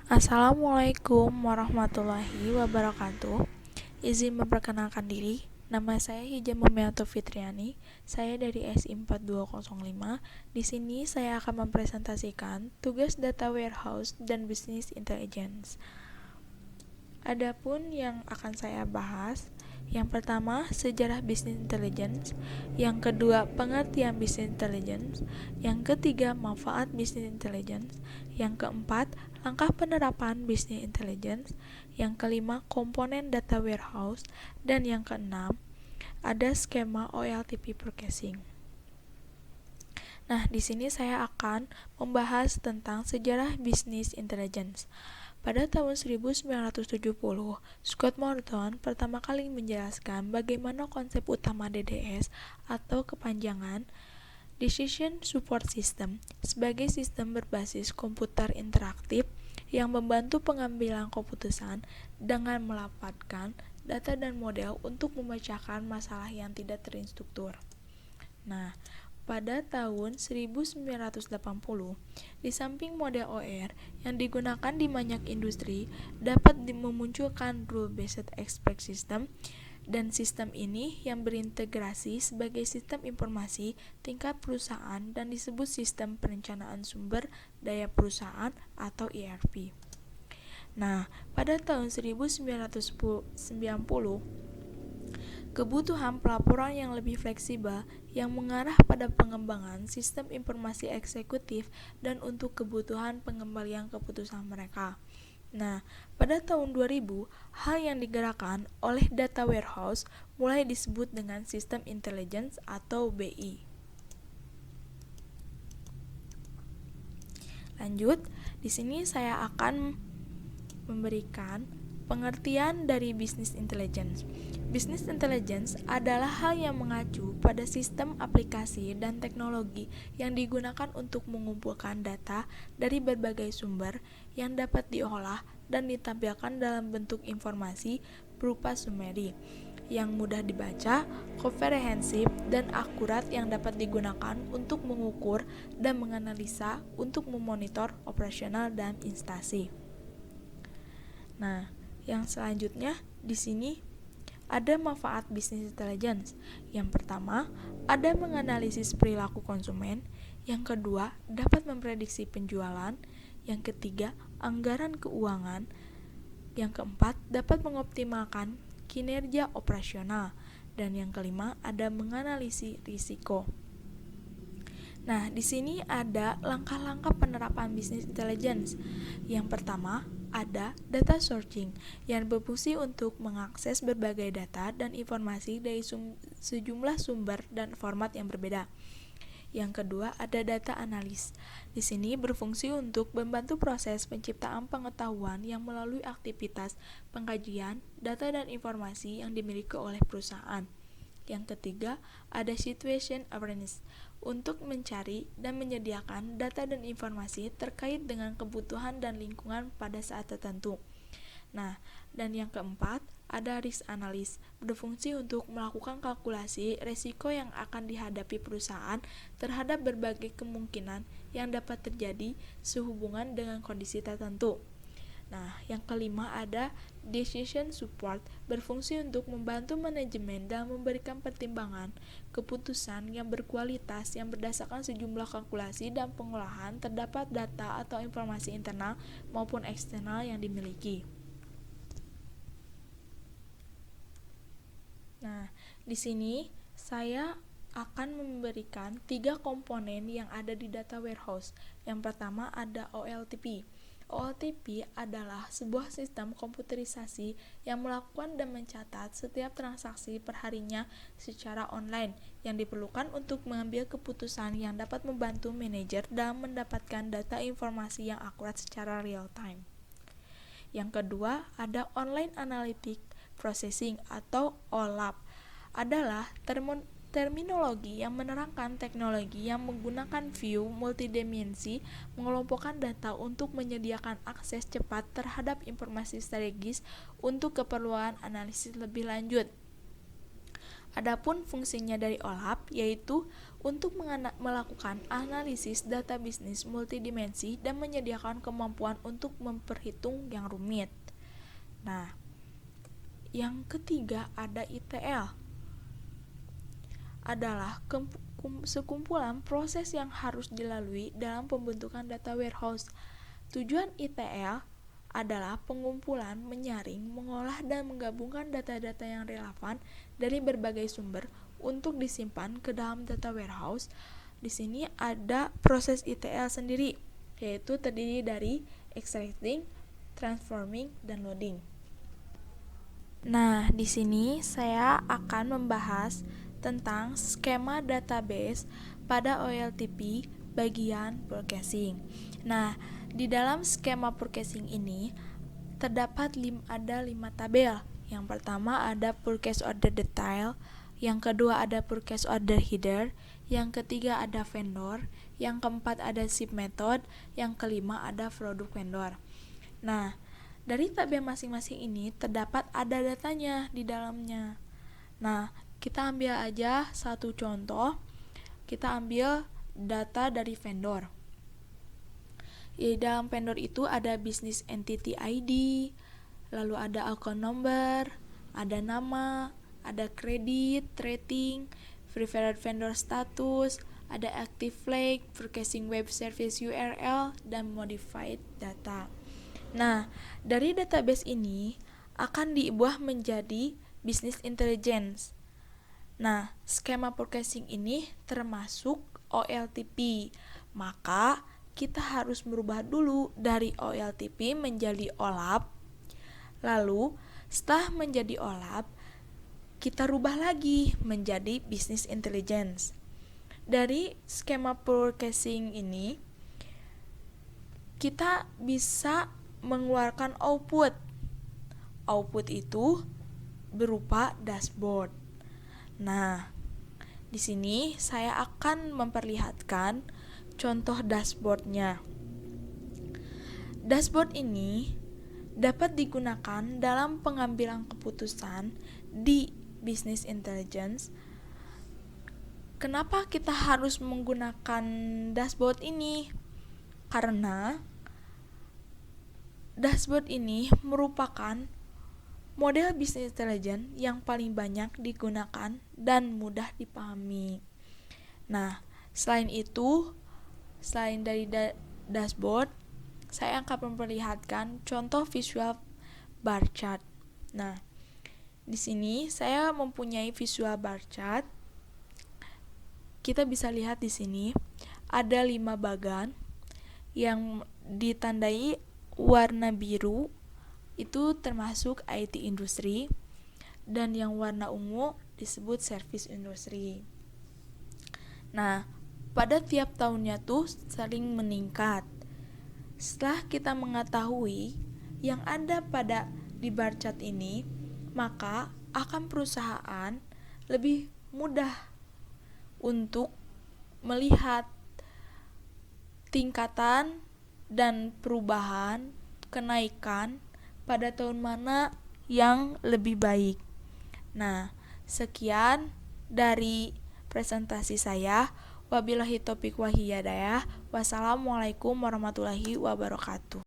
Assalamualaikum warahmatullahi wabarakatuh. Izin memperkenalkan diri, nama saya Hija Mumiato Fitriani. Saya dari SI 4205. Di sini saya akan mempresentasikan tugas data warehouse dan business intelligence. Adapun yang akan saya bahas, yang pertama sejarah business intelligence, yang kedua pengertian business intelligence, yang ketiga manfaat business intelligence, yang keempat langkah penerapan business intelligence, yang kelima komponen data warehouse, dan yang keenam ada skema OLTP processing. Nah, di sini saya akan membahas tentang sejarah business intelligence. Pada tahun 1970, Scott Morton pertama kali menjelaskan bagaimana konsep utama DDS atau kepanjangan Decision Support System sebagai sistem berbasis komputer interaktif yang membantu pengambilan keputusan dengan melapatkan data dan model untuk memecahkan masalah yang tidak terstruktur. Nah, pada tahun 1980, di samping model OR yang digunakan di banyak industri dapat memunculkan rule-based express system, dan sistem ini yang berintegrasi sebagai sistem informasi tingkat perusahaan dan disebut sistem perencanaan sumber daya perusahaan atau ERP. Nah, pada tahun 1990, kebutuhan pelaporan yang lebih fleksibel yang mengarah pada pengembangan sistem informasi eksekutif dan untuk kebutuhan pengembalian keputusan mereka. Nah, pada tahun 2000, hal yang digerakkan oleh data warehouse mulai disebut dengan sistem intelligence atau BI. Lanjut, di sini saya akan memberikan pengertian dari business intelligence. Business intelligence adalah hal yang mengacu pada sistem aplikasi dan teknologi yang digunakan untuk mengumpulkan data dari berbagai sumber yang dapat diolah dan ditampilkan dalam bentuk informasi berupa summary yang mudah dibaca, komprehensif, dan akurat yang dapat digunakan untuk mengukur dan menganalisa untuk memonitor operasional dan instansi. Nah, yang selanjutnya di sini ada manfaat business intelligence. Yang pertama, ada menganalisis perilaku konsumen. Yang kedua, dapat memprediksi penjualan. Yang ketiga, anggaran keuangan. Yang keempat, dapat mengoptimalkan kinerja operasional. Dan yang kelima, ada menganalisis risiko. Nah, di sini ada langkah-langkah penerapan business intelligence. Yang pertama, ada data sourcing yang berfungsi untuk mengakses berbagai data dan informasi dari sejumlah sumber dan format yang berbeda. Yang kedua, ada data analis. Di sini berfungsi untuk membantu proses penciptaan pengetahuan yang melalui aktivitas pengkajian data dan informasi yang dimiliki oleh perusahaan. Yang ketiga, ada situation awareness untuk mencari dan menyediakan data dan informasi terkait dengan kebutuhan dan lingkungan pada saat tertentu. Nah, dan yang keempat, ada risk analysis, berfungsi untuk melakukan kalkulasi risiko yang akan dihadapi perusahaan terhadap berbagai kemungkinan yang dapat terjadi sehubungan dengan kondisi tertentu. Nah, yang kelima ada decision support, berfungsi untuk membantu manajemen dalam memberikan pertimbangan keputusan yang berkualitas yang berdasarkan sejumlah kalkulasi dan pengolahan terdapat data atau informasi internal maupun eksternal yang dimiliki. Nah, di sini saya akan memberikan 3 komponen yang ada di data warehouse. Yang pertama ada OLTP. OLTP adalah sebuah sistem komputerisasi yang melakukan dan mencatat setiap transaksi perharinya secara online yang diperlukan untuk mengambil keputusan yang dapat membantu manajer dalam mendapatkan data informasi yang akurat secara real time. Yang kedua, ada Online Analytic Processing atau OLAP. Adalah terminologi yang menerangkan teknologi yang menggunakan view multidimensi mengelompokkan data untuk menyediakan akses cepat terhadap informasi strategis untuk keperluan analisis lebih lanjut. Adapun fungsinya dari OLAP yaitu untuk melakukan analisis data bisnis multidimensi dan menyediakan kemampuan untuk memperhitung yang rumit. Nah, yang ketiga ada ETL. Adalah sekumpulan proses yang harus dilalui dalam pembentukan data warehouse. Tujuan ETL adalah pengumpulan, menyaring, mengolah, dan menggabungkan data-data yang relevan dari berbagai sumber untuk disimpan ke dalam data warehouse. Di sini ada proses ETL sendiri, yaitu terdiri dari extracting, transforming, dan loading. Nah, di sini saya akan membahas tentang skema database pada OLTP bagian purchasing. Nah, di dalam skema purchasing ini terdapat ada 5 tabel. Yang pertama ada purchase order detail, yang kedua ada purchase order header, yang ketiga ada vendor, yang keempat ada ship method, yang kelima ada produk vendor. Nah, dari tabel masing-masing ini terdapat ada datanya di dalamnya. Nah, kita ambil aja satu contoh. Kita ambil data dari vendor. Di dalam vendor itu ada business entity ID, lalu ada account number, ada nama, ada kredit, rating, preferred vendor status, ada active flag, purchasing web service URL, dan modified data. Nah, dari database ini akan diubah menjadi business intelligence. Nah, skema purchasing ini termasuk OLTP. Maka kita harus merubah dulu dari OLTP menjadi OLAP. Lalu, setelah menjadi OLAP, kita rubah lagi menjadi business intelligence. Dari skema purchasing ini, kita bisa mengeluarkan output. Output itu berupa dashboard. Nah, di sini saya akan memperlihatkan contoh dashboardnya. Dashboard ini dapat digunakan dalam pengambilan keputusan di business intelligence. Kenapa kita harus menggunakan dashboard ini? Karena dashboard ini merupakan model business intelligence yang paling banyak digunakan dan mudah dipahami. Nah, selain itu, selain dari dashboard, saya akan memperlihatkan contoh visual bar chart. Nah, di sini saya mempunyai visual bar chart. Kita bisa lihat di sini ada 5 bagan yang ditandai warna biru, itu termasuk IT industri, dan yang warna ungu disebut service industri. Nah, pada tiap tahunnya tuh sering meningkat. Setelah kita mengetahui yang ada di bar chart ini, maka akan perusahaan lebih mudah untuk melihat tingkatan dan perubahan kenaikan pada tahun mana yang lebih baik. Nah, sekian dari presentasi saya. Wabillahi taufiq wal hidayah. Wassalamualaikum warahmatullahi wabarakatuh.